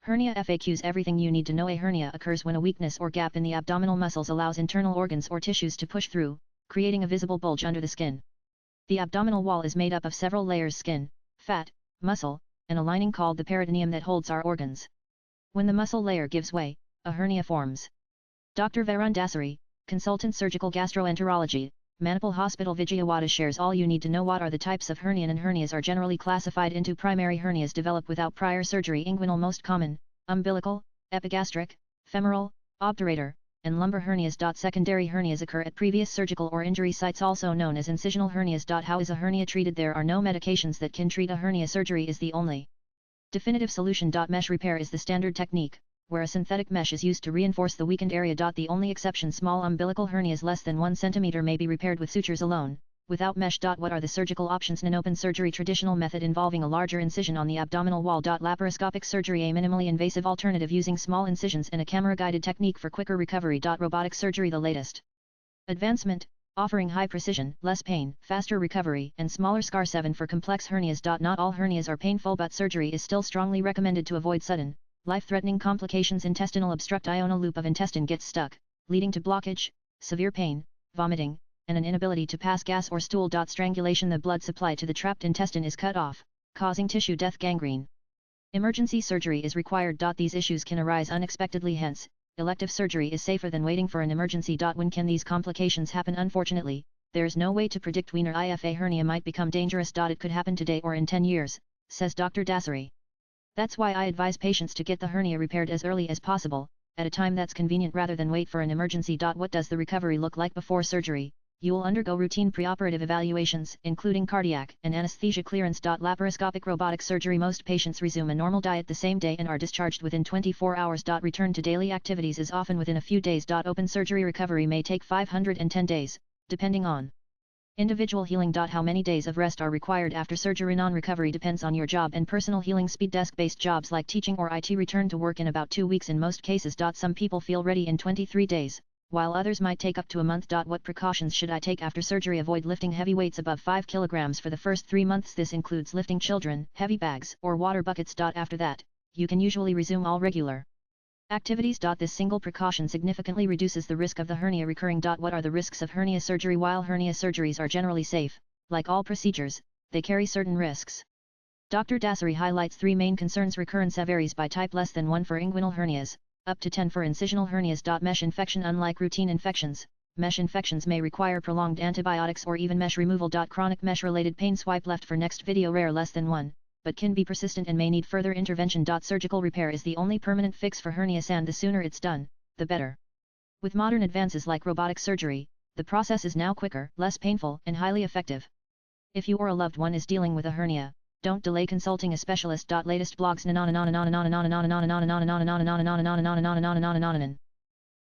Hernia FAQs. Everything you need to know. A hernia occurs when a weakness or gap in the abdominal muscles allows internal organs or tissues to push through, creating a visible bulge under the skin. The abdominal wall is made up of several layers: skin, fat, muscle, and a lining called the peritoneum that holds our organs. When the muscle layer gives way, a hernia forms. Dr. Varun Dasari, Consultant Surgical Gastroenterology, Manipal Hospital, Vijayawada, shares all you need to know. What are the types of hernia? And hernias are generally classified into primary hernias develop without prior surgery, inguinal most common, umbilical, epigastric, femoral, obturator, and lumbar hernias. Secondary hernias occur at previous surgical or injury sites, also known as incisional hernias. How is a hernia treated? There are no medications that can treat a hernia. Surgery is the only definitive solution. Mesh repair is the standard technique, where a synthetic mesh is used to reinforce the weakened area. The only exception: small umbilical hernias less than 1 cm may be repaired with sutures alone, without mesh. What are the surgical options? An open surgery, traditional method involving a larger incision on the abdominal wall. Laparoscopic surgery, a minimally invasive alternative using small incisions and a camera-guided technique for quicker recovery. Robotic surgery, the latest advancement, offering high precision, less pain, faster recovery, and smaller scar. 7 For complex hernias. Not all hernias are painful, but surgery is still strongly recommended to avoid sudden, life-threatening complications. Intestinal obstruct. Iona loop of intestine gets stuck, leading to blockage, severe pain, vomiting, and an inability to pass gas or stool. Strangulation. The blood supply to the trapped intestine is cut off, causing tissue death, gangrene. Emergency surgery is required. These issues can arise unexpectedly, hence, elective surgery is safer than waiting for an emergency. When can these complications happen? Unfortunately, there's no way to predict when or if a hernia might become dangerous. It could happen today or in 10 years, says Dr. Dasari. That's why I advise patients to get the hernia repaired as early as possible, at a time that's convenient rather than wait for an emergency. What does the recovery look like before surgery? You'll undergo routine preoperative evaluations, including cardiac and anesthesia clearance. Laparoscopic robotic surgery. Most patients resume a normal diet the same day and are discharged within 24 hours. Return to daily activities is often within a few days. Open surgery recovery may take 510 days, depending on individual healing. How many days of rest are required after surgery? Non-recovery depends on your job and personal healing speed. Desk-based jobs like teaching or IT return to work in about 2 weeks in most cases. Some people feel ready in 23 days, while others might take up to a month. What precautions should I take after surgery? Avoid lifting heavy weights above 5 kg for the first 3 months. This includes lifting children, heavy bags, or water buckets. After that, you can usually resume all regular activities. This single precaution significantly reduces the risk of the hernia recurring. What are the risks of hernia surgery? While hernia surgeries are generally safe, like all procedures, they carry certain risks. Dr. Dasari highlights 3 main concerns. Recurrence varies by type: less than 1 for inguinal hernias, up to 10 for incisional hernias. Mesh infection. Unlike routine infections, mesh infections may require prolonged antibiotics or even mesh removal. Chronic mesh-related pain. Swipe left for next video. Rare, less than 1, but can be persistent and may need further intervention. Surgical repair is the only permanent fix for hernias, and the sooner it's done, the better. With modern advances like robotic surgery, the process is now quicker, less painful, and highly effective. If you or a loved one is dealing with a hernia, don't delay consulting a specialist. Latest blogs.